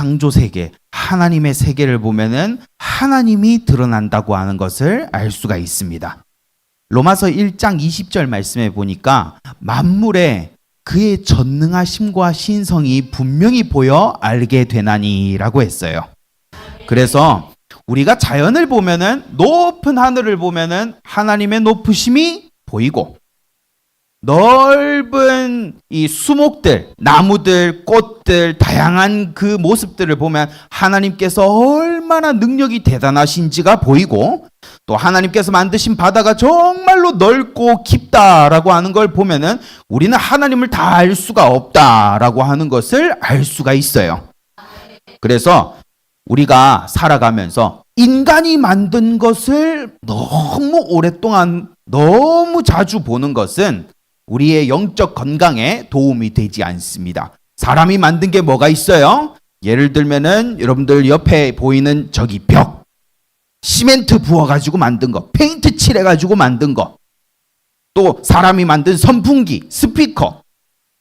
창조 세계, 하나님의 세계를 보면은 하나님이 드러난다고 하는 것을 알 수가 있습니다. 로마서 1장 20절 말씀에 보니까 만물에 그의 전능하심과 신성이 분명히 보여 알게 되나니라고 했어요. 그래서 우리가 자연을 보면은 높은 하늘을 보면은 하나님의 높으심이 보이고 넓은 이 수목들, 나무들, 꽃들, 다양한 그 모습들을 보면 하나님께서 얼마나 능력이 대단하신지가 보이고 또 하나님께서 만드신 바다가 정말로 넓고 깊다라고 하는 걸 보면은 우리는 하나님을 다 알 수가 없다라고 하는 것을 알 수가 있어요. 그래서 우리가 살아가면서 인간이 만든 것을 너무 오랫동안 너무 자주 보는 것은 우리의 영적 건강에 도움이 되지 않습니다. 사람이 만든 게 뭐가 있어요? 예를 들면은 여러분들 옆에 보이는 저기 벽, 시멘트 부어가지고 만든 거, 페인트 칠해가지고 만든 거, 또 사람이 만든 선풍기, 스피커,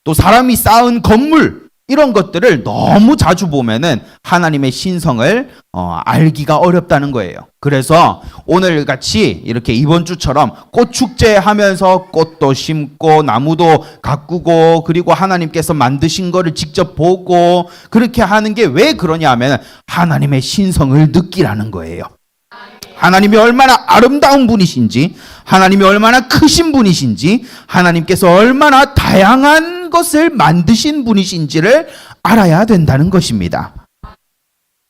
또 사람이 쌓은 건물, 이런 것들을 너무 자주 보면은 하나님의 신성을 알기가 어렵다는 거예요. 그래서 오늘 같이 이렇게 이번 주처럼 꽃축제 하면서 꽃도 심고 나무도 가꾸고 그리고 하나님께서 만드신 거를 직접 보고 그렇게 하는 게 왜 그러냐 하면 하나님의 신성을 느끼라는 거예요. 하나님이 얼마나 아름다운 분이신지, 하나님이 얼마나 크신 분이신지, 하나님께서 얼마나 다양한 것을 만드신 분이신지를 알아야 된다는 것입니다.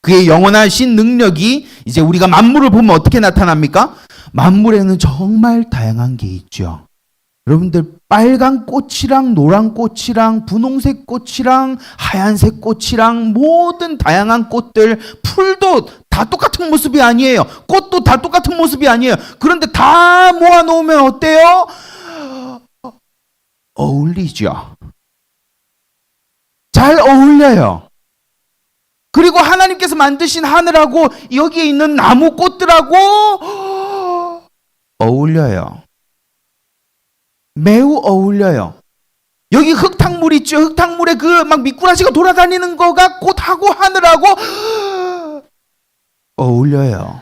그의 영원하신 능력이 이제 우리가 만물을 보면 어떻게 나타납니까? 만물에는 정말 다양한 게 있죠. 여러분들 빨간 꽃이랑 노란 꽃이랑 분홍색 꽃이랑 하얀색 꽃이랑 모든 다양한 꽃들, 풀도 다 똑같은 모습이 아니에요. 꽃도 다 똑같은 모습이 아니에요. 그런데 다 모아놓으면 어때요? 어울리죠. 잘 어울려요. 그리고 하나님께서 만드신 하늘하고 여기에 있는 나무 꽃들하고 어울려요. 매우 어울려요. 여기 흙탕물 있죠. 흙탕물에 그 막 미꾸라지가 돌아다니는 거가 꽃하고 하늘하고 어울려요.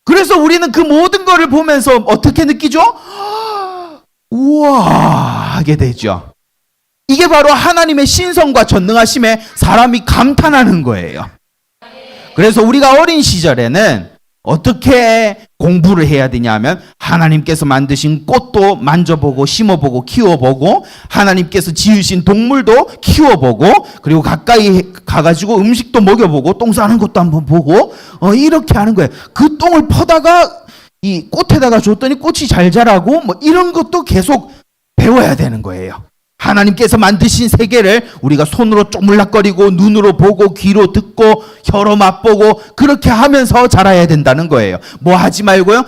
그래서 우리는 그 모든 거를 보면서 어떻게 느끼죠? 우와 하게 되죠. 이게 바로 하나님의 신성과 전능하심에 사람이 감탄하는 거예요. 그래서 우리가 어린 시절에는 어떻게 공부를 해야 되냐 하면 하나님께서 만드신 꽃도 만져보고 심어보고 키워보고 하나님께서 지으신 동물도 키워보고 그리고 가까이 가가지고 음식도 먹여보고 똥 싸는 것도 한번 보고 이렇게 하는 거예요. 그 똥을 퍼다가 이 꽃에다가 줬더니 꽃이 잘 자라고 뭐 이런 것도 계속 배워야 되는 거예요. 하나님께서 만드신 세계를 우리가 손으로 쪼물락거리고 눈으로 보고 귀로 듣고 혀로 맛보고 그렇게 하면서 자라야 된다는 거예요. 뭐 하지 말고요.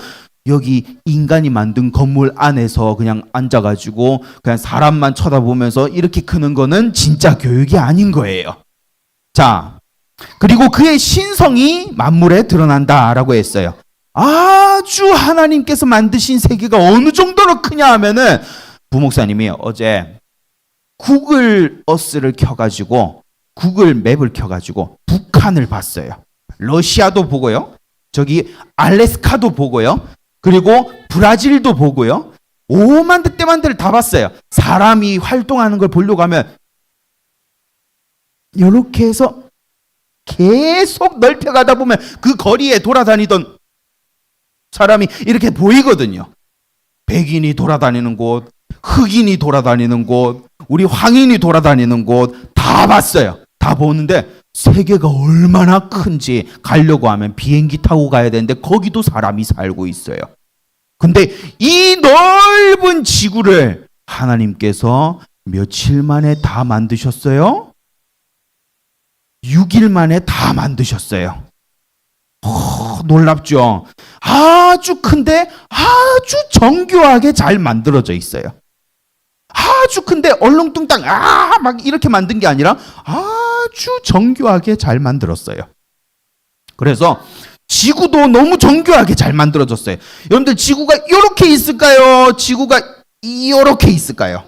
여기 인간이 만든 건물 안에서 그냥 앉아가지고 그냥 사람만 쳐다보면서 이렇게 크는 거는 진짜 교육이 아닌 거예요. 자, 그리고 그의 신성이 만물에 드러난다라고 했어요. 아주 하나님께서 만드신 세계가 어느 정도로 크냐 하면은 부목사님이 어제 구글 어스를 켜가지고 구글 맵을 켜가지고 북한을 봤어요. 러시아도 보고요. 저기 알래스카도 보고요. 그리고 브라질도 보고요. 오만 대 때만 대를 다 봤어요. 사람이 활동하는 걸 보려고 하면 이렇게 해서 계속 넓혀가다 보면 그 거리에 돌아다니던 사람이 이렇게 보이거든요. 백인이 돌아다니는 곳, 흑인이 돌아다니는 곳, 우리 황인이 돌아다니는 곳 다 봤어요. 다 보는데 세계가 얼마나 큰지 가려고 하면 비행기 타고 가야 되는데 거기도 사람이 살고 있어요. 근데 이 넓은 지구를 하나님께서 며칠 만에 다 만드셨어요? 6일 만에 다 만드셨어요. 놀랍죠? 아주 큰데 아주 정교하게 잘 만들어져 있어요. 아주 큰데 얼렁뚱땅 막 이렇게 만든 게 아니라 아주 정교하게 잘 만들었어요. 그래서 지구도 너무 정교하게 잘 만들어졌어요. 여러분들 지구가 이렇게 있을까요? 지구가 이렇게 있을까요?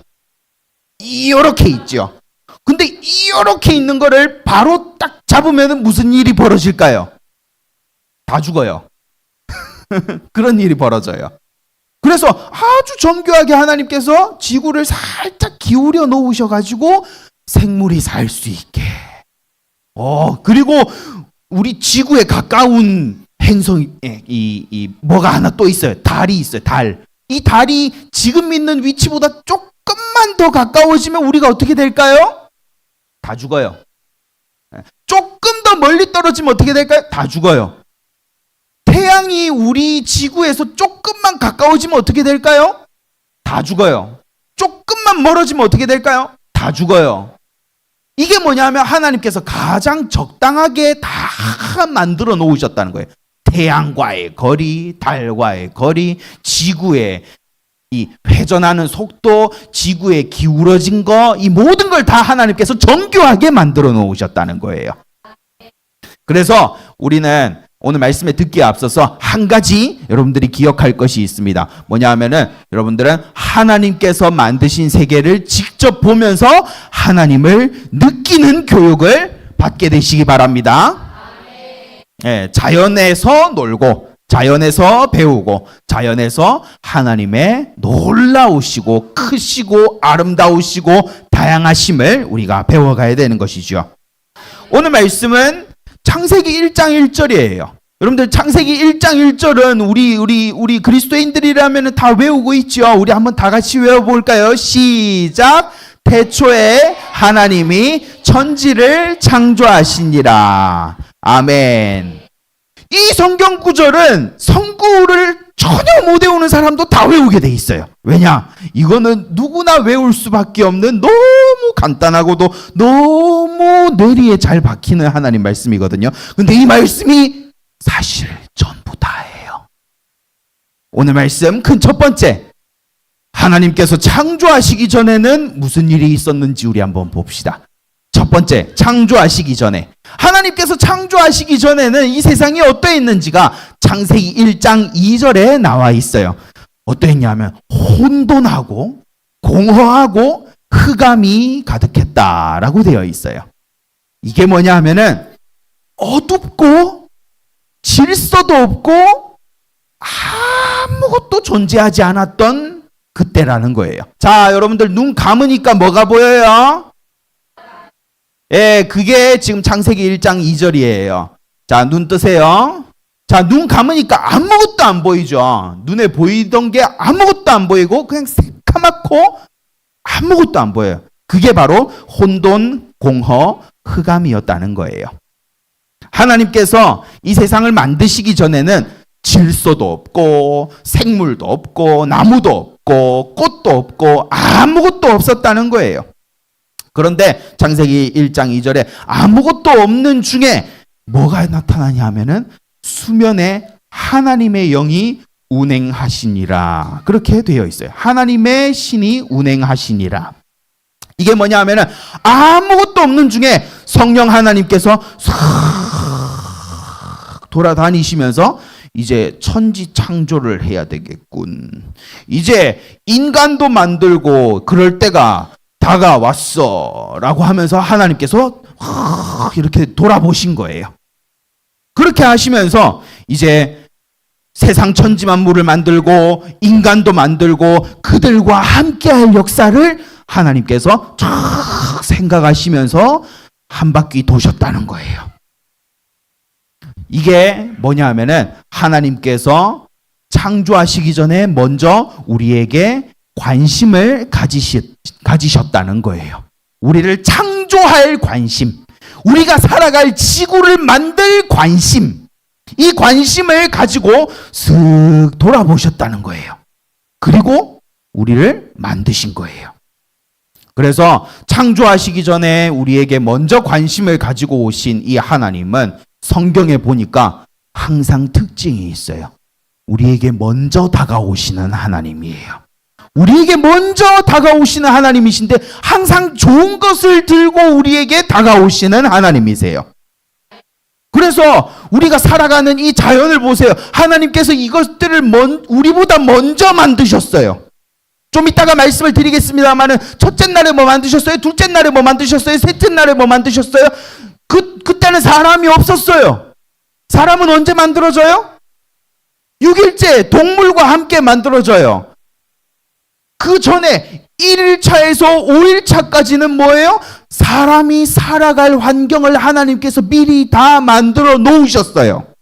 이렇게 있죠. 근데 이렇게 있는 거를 바로 딱 잡으면 무슨 일이 벌어질까요? 다 죽어요. 그런 일이 벌어져요. 그래서 아주 정교하게 하나님께서 지구를 살짝 기울여 놓으셔가지고 생물이 살 수 있게. 그리고 우리 지구에 가까운 행성이 뭐가 하나 또 있어요. 달이 있어요. 달. 이 달이 지금 있는 위치보다 조금만 더 가까워지면 우리가 어떻게 될까요? 다 죽어요. 조금 더 멀리 떨어지면 어떻게 될까요? 다 죽어요. 태양이 우리 지구에서 조금만 가까워지면 어떻게 될까요? 다 죽어요. 조금만 멀어지면 어떻게 될까요? 다 죽어요. 이게 뭐냐면 하나님께서 가장 적당하게 다 만들어 놓으셨다는 거예요. 태양과의 거리, 달과의 거리, 지구의 이 회전하는 속도, 지구의 기울어진 거, 이 모든 걸 다 하나님께서 정교하게 만들어 놓으셨다는 거예요. 그래서 우리는 오늘 말씀에 듣기에 앞서서 한 가지 여러분들이 기억할 것이 있습니다. 뭐냐 하면은 여러분들은 하나님께서 만드신 세계를 직접 보면서 하나님을 느끼는 교육을 받게 되시기 바랍니다. 자연에서 놀고, 자연에서 배우고, 자연에서 하나님의 놀라우시고 크시고 아름다우시고 다양하심을 우리가 배워가야 되는 것이죠. 오늘 말씀은 창세기 1장 1절이에요. 여러분들 창세기 1장 1절은 우리 그리스도인들이라면 다 외우고 있죠. 우리 한번 다 같이 외워볼까요? 시작. 태초에 하나님이 천지를 창조하시니라. 아멘. 이 성경 구절은 성구를 전혀 못 외우는 사람도 다 외우게 돼 있어요. 왜냐? 이거는 누구나 외울 수밖에 없는 너무 간단하고도 너무 뇌리에 잘 박히는 하나님 말씀이거든요. 근데 이 말씀이 사실 전부 다예요. 오늘 말씀 큰 첫 번째, 하나님께서 창조하시기 전에는 무슨 일이 있었는지 우리 한번 봅시다. 첫 번째, 창조하시기 전에, 하나님께서 창조하시기 전에는 이 세상이 어떠했는지가 창세기 1장 2절에 나와 있어요. 어떠했냐면 혼돈하고 공허하고 흑암이 가득했다라고 되어 있어요. 이게 뭐냐 하면은 어둡고 질서도 없고 아무것도 존재하지 않았던 그때라는 거예요. 자, 여러분들 눈 감으니까 뭐가 보여요? 그게 지금 창세기 1장 2절이에요. 자, 눈 뜨세요. 자, 눈 감으니까 아무것도 안 보이죠. 눈에 보이던 게 아무것도 안 보이고 그냥 새카맣고 아무것도 안 보여요. 그게 바로 혼돈, 공허, 흑암이었다는 거예요. 하나님께서 이 세상을 만드시기 전에는 질서도 없고 생물도 없고 나무도 없고 꽃도 없고 아무것도 없었다는 거예요. 그런데 창세기 1장 2절에 아무것도 없는 중에 뭐가 나타나냐 하면은 수면에 하나님의 영이 운행하시니라. 그렇게 되어 있어요. 하나님의 신이 운행하시니라. 이게 뭐냐 하면은 아무것도 없는 중에 성령 하나님께서 싹 돌아다니시면서 이제 천지 창조를 해야 되겠군. 이제 인간도 만들고 그럴 때가 다가왔어 라고 하면서 하나님께서 이렇게 돌아보신 거예요. 그렇게 하시면서 이제 세상 천지 만물을 만들고 인간도 만들고 그들과 함께할 역사를 하나님께서 쫙 생각하시면서 한 바퀴 도셨다는 거예요. 이게 뭐냐 하면은 하나님께서 창조하시기 전에 먼저 우리에게 관심을 가지셨다는 거예요. 우리를 창조할 관심, 우리가 살아갈 지구를 만들 관심, 이 관심을 가지고 슥 돌아보셨다는 거예요. 그리고 우리를 만드신 거예요. 그래서 창조하시기 전에 우리에게 먼저 관심을 가지고 오신 이 하나님은 성경에 보니까 항상 특징이 있어요. 우리에게 먼저 다가오시는 하나님이에요. 우리에게 먼저 다가오시는 하나님이신데 항상 좋은 것을 들고 우리에게 다가오시는 하나님이세요. 그래서 우리가 살아가는 이 자연을 보세요. 하나님께서 이것들을 우리보다 먼저 만드셨어요. 좀 이따가 말씀을 드리겠습니다만은 첫째 날에 뭐 만드셨어요? 둘째 날에 뭐 만드셨어요? 셋째 날에 뭐 만드셨어요? 그때는 사람이 없었어요. 사람은 언제 만들어져요? 6일째 동물과 함께 만들어져요. 그 전에 1일차에서 5일차까지는 뭐예요? 사람이 살아갈 환경을 하나님께서 미리 다 만들어 놓으셨어요.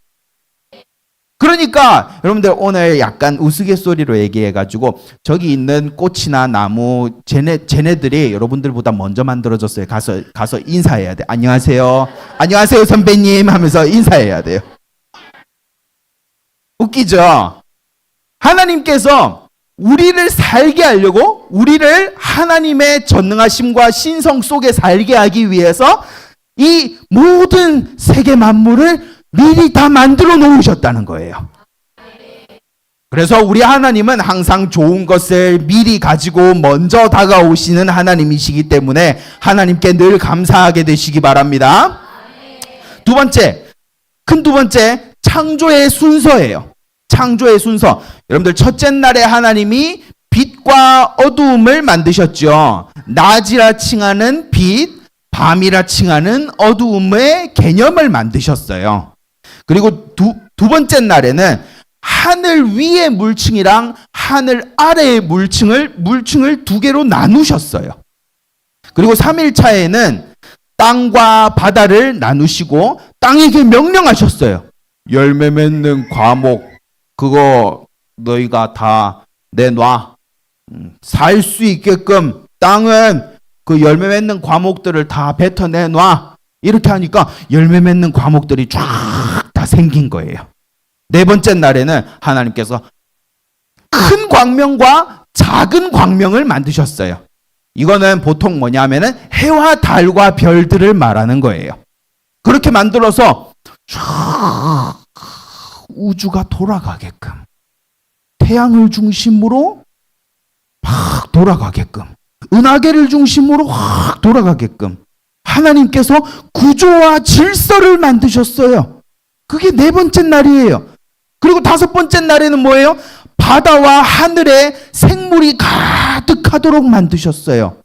그러니까 여러분들 오늘 약간 우스갯소리로 얘기해가지고 저기 있는 꽃이나 나무 쟤네들이 여러분들보다 먼저 만들어졌어요. 가서 인사해야 돼. 안녕하세요. 안녕하세요 선배님 하면서 인사해야 돼요. 웃기죠? 하나님께서 우리를 살게 하려고 우리를 하나님의 전능하심과 신성 속에 살게 하기 위해서 이 모든 세계 만물을 미리 다 만들어 놓으셨다는 거예요. 그래서 우리 하나님은 항상 좋은 것을 미리 가지고 먼저 다가오시는 하나님이시기 때문에 하나님께 늘 감사하게 되시기 바랍니다. 두 번째, 큰 두 번째, 창조의 순서예요. 창조의 순서. 여러분들 첫째 날에 하나님이 빛과 어두움을 만드셨죠. 낮이라 칭하는 빛, 밤이라 칭하는 어두움의 개념을 만드셨어요. 그리고 두 번째 날에는 하늘 위의 물층이랑 하늘 아래의 물층을 두 개로 나누셨어요. 그리고 3일차에는 땅과 바다를 나누시고 땅에게 명령하셨어요. 열매 맺는 과목 그거 너희가 다 내놔. 살 수 있게끔 땅은 그 열매 맺는 과목들을 다 뱉어내놔. 이렇게 하니까 열매 맺는 과목들이 쫙 다 생긴 거예요. 네 번째 날에는 하나님께서 큰 광명과 작은 광명을 만드셨어요. 이거는 보통 뭐냐면은 해와 달과 별들을 말하는 거예요. 그렇게 만들어서 쫙 우주가 돌아가게끔 태양을 중심으로 막 돌아가게끔 은하계를 중심으로 확 돌아가게끔 하나님께서 구조와 질서를 만드셨어요. 그게 네 번째 날이에요. 그리고 다섯 번째 날에는 뭐예요? 바다와 하늘에 생물이 가득하도록 만드셨어요.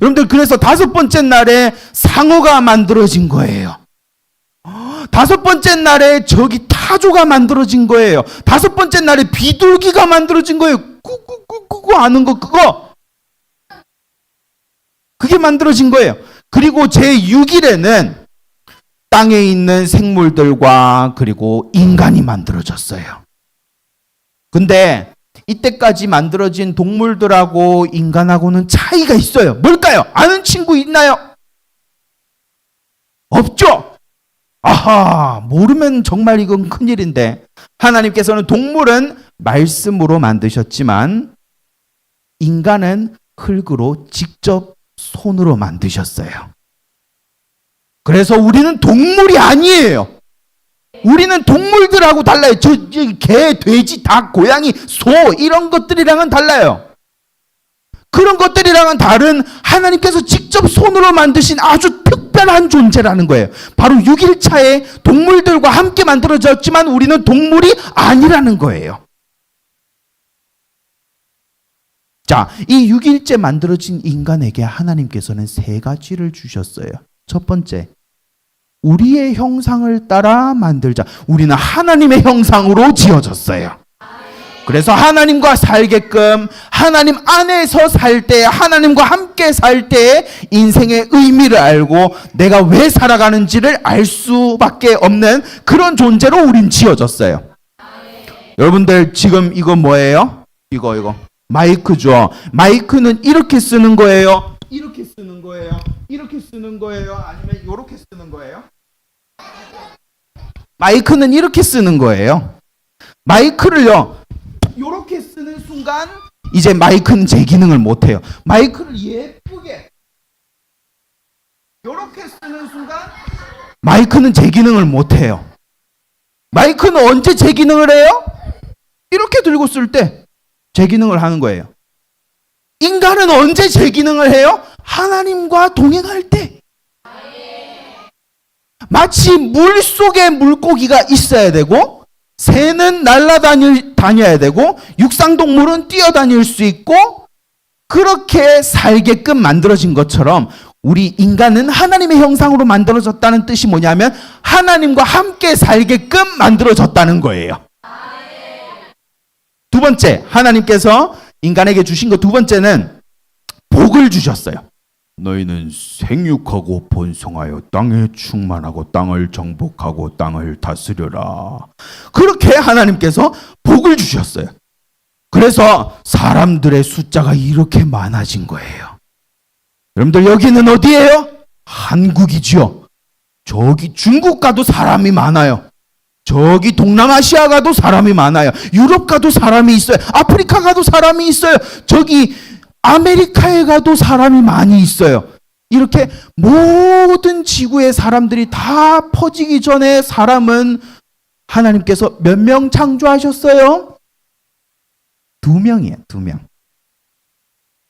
여러분들 그래서 다섯 번째 날에 상어가 만들어진 거예요. 다섯 번째 날에 저기 타조가 만들어진 거예요. 다섯 번째 날에 비둘기가 만들어진 거예요. 꾸꾸꾸꾸 하는 거 그거. 그게 만들어진 거예요. 그리고 제6일에는 땅에 있는 생물들과 그리고 인간이 만들어졌어요. 근데 이때까지 만들어진 동물들하고 인간하고는 차이가 있어요. 뭘까요? 아는 친구 있나요? 없죠? 아하, 모르면 정말 이건 큰일인데 하나님께서는 동물은 말씀으로 만드셨지만 인간은 흙으로 직접 손으로 만드셨어요. 그래서 우리는 동물이 아니에요. 우리는 동물들하고 달라요. 개, 돼지, 닭, 고양이, 소 이런 것들이랑은 달라요. 그런 것들이랑은 다른 하나님께서 직접 손으로 만드신 아주 특별한 존재라는 거예요. 바로 6일차에 동물들과 함께 만들어졌지만 우리는 동물이 아니라는 거예요. 자, 이 6일째 만들어진 인간에게 하나님께서는 세 가지를 주셨어요. 첫 번째, 우리의 형상을 따라 만들자. 우리는 하나님의 형상으로 지어졌어요. 그래서 하나님과 살게끔 하나님 안에서 살 때, 하나님과 함께 살 때 인생의 의미를 알고 내가 왜 살아가는지를 알 수밖에 없는 그런 존재로 우린 지어졌어요. 여러분들 지금 이거 뭐예요? 이거 마이크죠. 마이크는 이렇게 쓰는 거예요. 이렇게 쓰는 거예요. 이렇게 쓰는 거예요. 아니면 이렇게 쓰는 거예요. 마이크는 이렇게 쓰는 거예요. 마이크를요. 이렇게 쓰는 순간 이제 마이크는 제 기능을 못 해요. 마이크를 예쁘게 이렇게 쓰는 순간 마이크는 제 기능을 못 해요. 마이크는 언제 제 기능을 해요? 이렇게 들고 쓸 때 제 기능을 하는 거예요. 인간은 언제 제 기능을 해요? 하나님과 동행할 때. 마치 물 속에 물고기가 있어야 되고 새는 날아다녀야 되고 육상동물은 뛰어다닐 수 있고 그렇게 살게끔 만들어진 것처럼 우리 인간은 하나님의 형상으로 만들어졌다는 뜻이 뭐냐면 하나님과 함께 살게끔 만들어졌다는 거예요. 두 번째, 하나님께서 인간에게 주신 것 두 번째는 복을 주셨어요. 너희는 생육하고 번성하여 땅에 충만하고 땅을 정복하고 땅을 다스려라. 그렇게 하나님께서 복을 주셨어요. 그래서 사람들의 숫자가 이렇게 많아진 거예요. 여러분들 여기는 어디예요? 한국이지요. 저기 중국 가도 사람이 많아요. 저기 동남아시아 가도 사람이 많아요. 유럽 가도 사람이 있어요. 아프리카 가도 사람이 있어요. 저기 아메리카에 가도 사람이 많이 있어요. 이렇게 모든 지구의 사람들이 다 퍼지기 전에 사람은 하나님께서 몇 명 창조하셨어요? 2명이에요. 2명.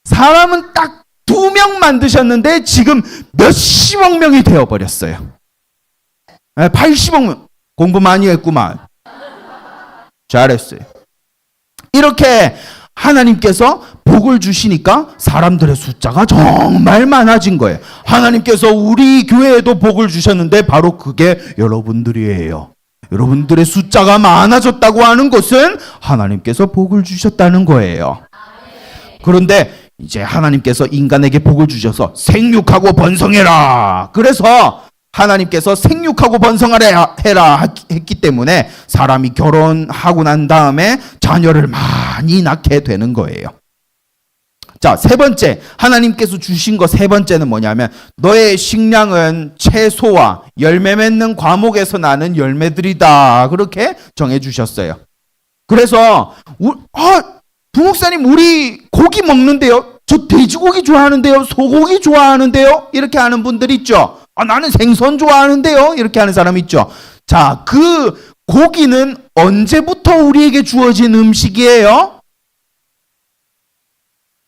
사람은 딱 2명 만드셨는데 지금 몇십억 명이 되어버렸어요. 80억 명. 공부 많이 했구만. 잘했어요. 이렇게 하나님께서 복을 주시니까 사람들의 숫자가 정말 많아진 거예요. 하나님께서 우리 교회에도 복을 주셨는데 바로 그게 여러분들이에요. 여러분들의 숫자가 많아졌다고 하는 것은 하나님께서 복을 주셨다는 거예요. 그런데 이제 하나님께서 인간에게 복을 주셔서 생육하고 번성해라. 그래서 하나님께서 생육하고 번성하라 해라 했기 때문에 사람이 결혼하고 난 다음에 자녀를 많이 낳게 되는 거예요. 자, 세 번째, 하나님께서 주신 거 세 번째는 뭐냐면 너의 식량은 채소와 열매 맺는 과목에서 나는 열매들이다. 그렇게 정해 주셨어요. 그래서 부목사님 우리 고기 먹는데요. 저 돼지고기 좋아하는데요. 소고기 좋아하는데요. 이렇게 하는 분들 있죠. 나는 생선 좋아하는데요. 이렇게 하는 사람 있죠. 자, 그 고기는 언제부터 우리에게 주어진 음식이에요?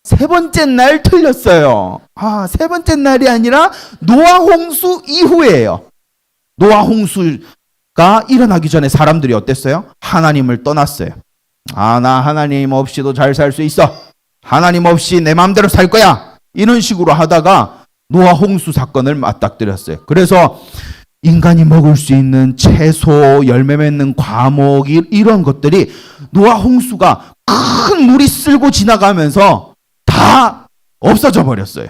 세 번째 날 틀렸어요. 세 번째 날이 아니라 노아 홍수 이후에요. 노아 홍수가 일어나기 전에 사람들이 어땠어요? 하나님을 떠났어요. 나 하나님 없이도 잘 살 수 있어. 하나님 없이 내 마음대로 살 거야. 이런 식으로 하다가 노아 홍수 사건을 맞닥뜨렸어요. 그래서 인간이 먹을 수 있는 채소, 열매 맺는 과목 이런 것들이 노아 홍수가 큰 물이 쓸고 지나가면서 다 없어져 버렸어요.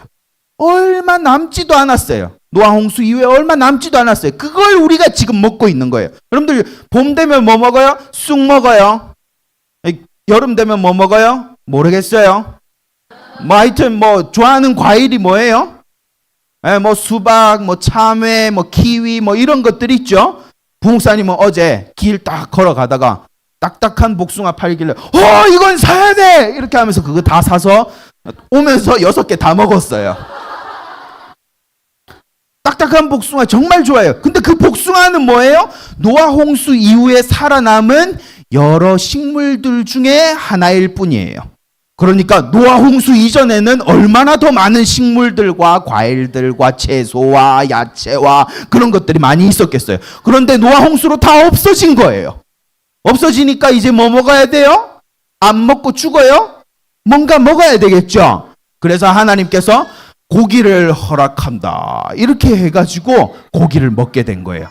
얼마 남지도 않았어요. 노아 홍수 이후에 얼마 남지도 않았어요. 그걸 우리가 지금 먹고 있는 거예요. 여러분들 봄 되면 뭐 먹어요? 쑥 먹어요. 여름 되면 뭐 먹어요? 모르겠어요. 하여튼 좋아하는 과일이 뭐예요? 뭐 수박, 뭐 참외, 뭐 키위, 뭐 이런 것들 있죠. 부목사님은 어제 길 딱 걸어가다가 딱딱한 복숭아 팔길래 이건 사야 돼! 이렇게 하면서 그거 다 사서 오면서 6개 다 먹었어요. 딱딱한 복숭아 정말 좋아해요. 근데 그 복숭아는 뭐예요? 노아 홍수 이후에 살아남은 여러 식물들 중에 하나일 뿐이에요. 그러니까 노아 홍수 이전에는 얼마나 더 많은 식물들과 과일들과 채소와 야채와 그런 것들이 많이 있었겠어요. 그런데 노아 홍수로 다 없어진 거예요. 없어지니까 이제 뭐 먹어야 돼요? 안 먹고 죽어요? 뭔가 먹어야 되겠죠. 그래서 하나님께서 고기를 허락한다. 이렇게 해가지고 고기를 먹게 된 거예요.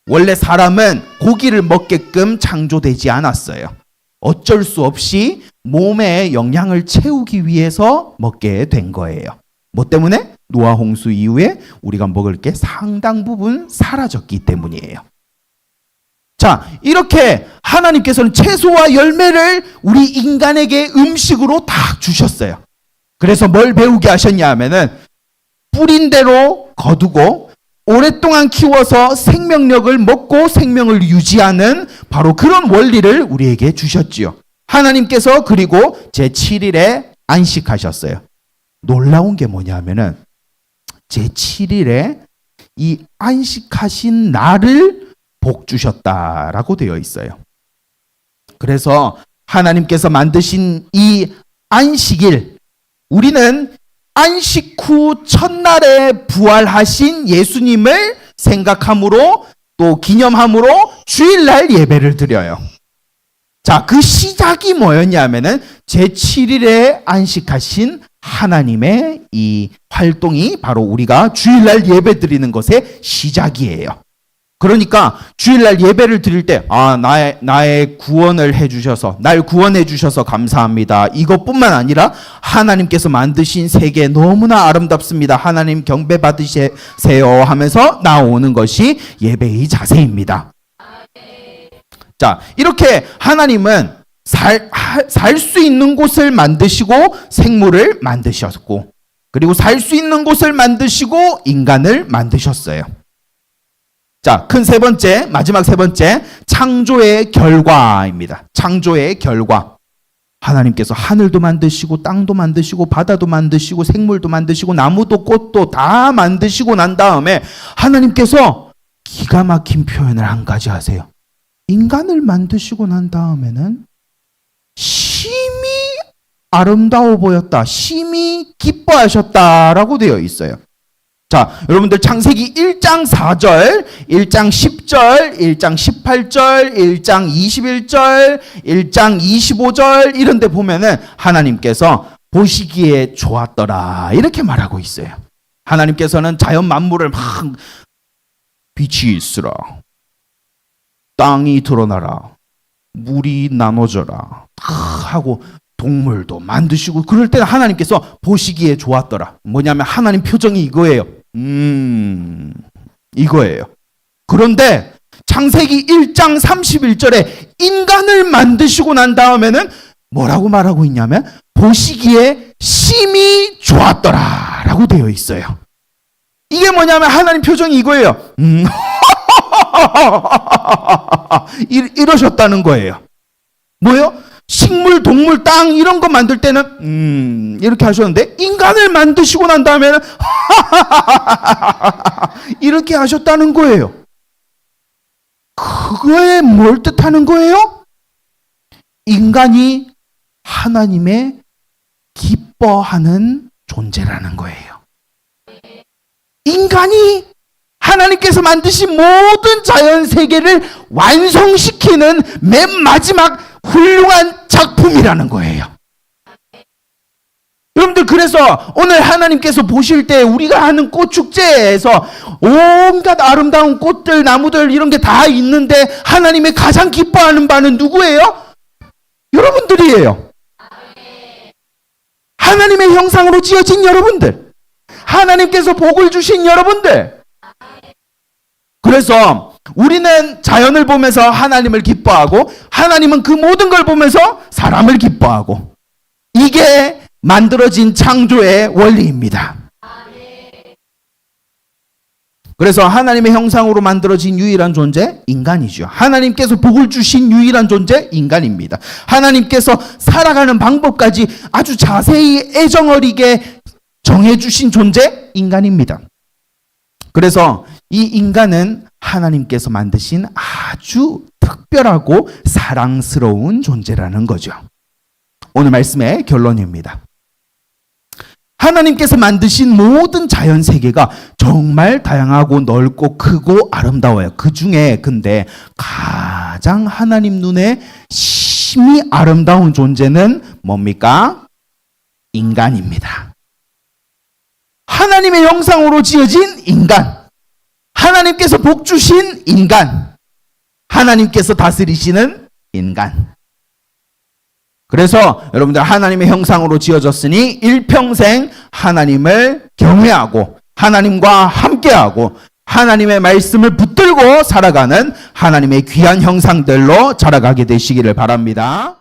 원래 사람은 고기를 먹게끔 창조되지 않았어요. 어쩔 수 없이 몸에 영양을 채우기 위해서 먹게 된 거예요. 뭐 때문에? 노아 홍수 이후에 우리가 먹을 게 상당 부분 사라졌기 때문이에요. 자, 이렇게 하나님께서는 채소와 열매를 우리 인간에게 음식으로 다 주셨어요. 그래서 뭘 배우게 하셨냐 하면은 뿌린 대로 거두고 오랫동안 키워서 생명력을 먹고 생명을 유지하는 바로 그런 원리를 우리에게 주셨지요. 하나님께서 그리고 제7일에 안식하셨어요. 놀라운 게 뭐냐면은 제7일에 이 안식하신 날을 복 주셨다라고 되어 있어요. 그래서 하나님께서 만드신 이 안식일, 우리는 안식 후 첫날에 부활하신 예수님을 생각함으로 또 기념함으로 주일날 예배를 드려요. 자, 그 시작이 뭐였냐면은 제7일에 안식하신 하나님의 이 활동이 바로 우리가 주일날 예배 드리는 것의 시작이에요. 그러니까 주일날 예배를 드릴 때 나의 구원을 해주셔서 날 구원해 주셔서 감사합니다. 이것뿐만 아니라 하나님께서 만드신 세계 너무나 아름답습니다. 하나님 경배 받으세요 하면서 나오는 것이 예배의 자세입니다. 자, 이렇게 하나님은 살 수 있는 곳을 만드시고 생물을 만드셨고, 그리고 살 수 있는 곳을 만드시고 인간을 만드셨어요. 자, 큰 세 번째, 마지막 세 번째, 창조의 결과입니다. 창조의 결과. 하나님께서 하늘도 만드시고 땅도 만드시고 바다도 만드시고 생물도 만드시고 나무도 꽃도 다 만드시고 난 다음에 하나님께서 기가 막힌 표현을 한 가지 하세요. 인간을 만드시고 난 다음에는 심히 아름다워 보였다, 심히 기뻐하셨다라고 되어 있어요. 자, 여러분들 창세기 1장 4절, 1장 10절, 1장 18절, 1장 21절, 1장 25절 이런 데 보면은 하나님께서 보시기에 좋았더라 이렇게 말하고 있어요. 하나님께서는 자연 만물을 막 빛이 있으라, 땅이 드러나라, 물이 나눠져라 하고 동물도 만드시고 그럴 때 하나님께서 보시기에 좋았더라. 뭐냐면 하나님 표정이 이거예요. 이거예요. 그런데 창세기 1장 31절에 인간을 만드시고 난 다음에는 뭐라고 말하고 있냐면 보시기에 심히 좋았더라 라고 되어 있어요. 이게 뭐냐면 하나님 표정이 이거예요. 이러셨다는 거예요. 뭐요? 식물, 동물, 땅 이런 거 만들 때는 이렇게 하셨는데 인간을 만드시고 난 다음에는 이렇게 하셨다는 거예요. 그거에 뭘 뜻하는 거예요? 인간이 하나님의 기뻐하는 존재라는 거예요. 인간이 하나님께서 만드신 모든 자연 세계를 완성시키는 맨 마지막 훌륭한 작품이라는 거예요. 여러분들, 그래서 오늘 하나님께서 보실 때 우리가 하는 꽃축제에서 온갖 아름다운 꽃들, 나무들 이런 게 다 있는데 하나님의 가장 기뻐하는 바는 누구예요? 여러분들이에요. 하나님의 형상으로 지어진 여러분들, 하나님께서 복을 주신 여러분들. 그래서 우리는 자연을 보면서 하나님을 기뻐하고 하나님은 그 모든 걸 보면서 사람을 기뻐하고, 이게 만들어진 창조의 원리입니다. 그래서 하나님의 형상으로 만들어진 유일한 존재, 인간이죠. 하나님께서 복을 주신 유일한 존재, 인간입니다. 하나님께서 살아가는 방법까지 아주 자세히 애정어리게 정해주신 존재, 인간입니다. 그래서 이 인간은 하나님께서 만드신 아주 특별하고 사랑스러운 존재라는 거죠. 오늘 말씀의 결론입니다. 하나님께서 만드신 모든 자연 세계가 정말 다양하고 넓고 크고 아름다워요. 그 중에 근데 가장 하나님 눈에 심히 아름다운 존재는 뭡니까? 인간입니다. 하나님의 형상으로 지어진 인간, 하나님께서 복 주신 인간, 하나님께서 다스리시는 인간. 그래서 여러분들, 하나님의 형상으로 지어졌으니 일평생 하나님을 경외하고 하나님과 함께하고 하나님의 말씀을 붙들고 살아가는 하나님의 귀한 형상들로 자라가게 되시기를 바랍니다.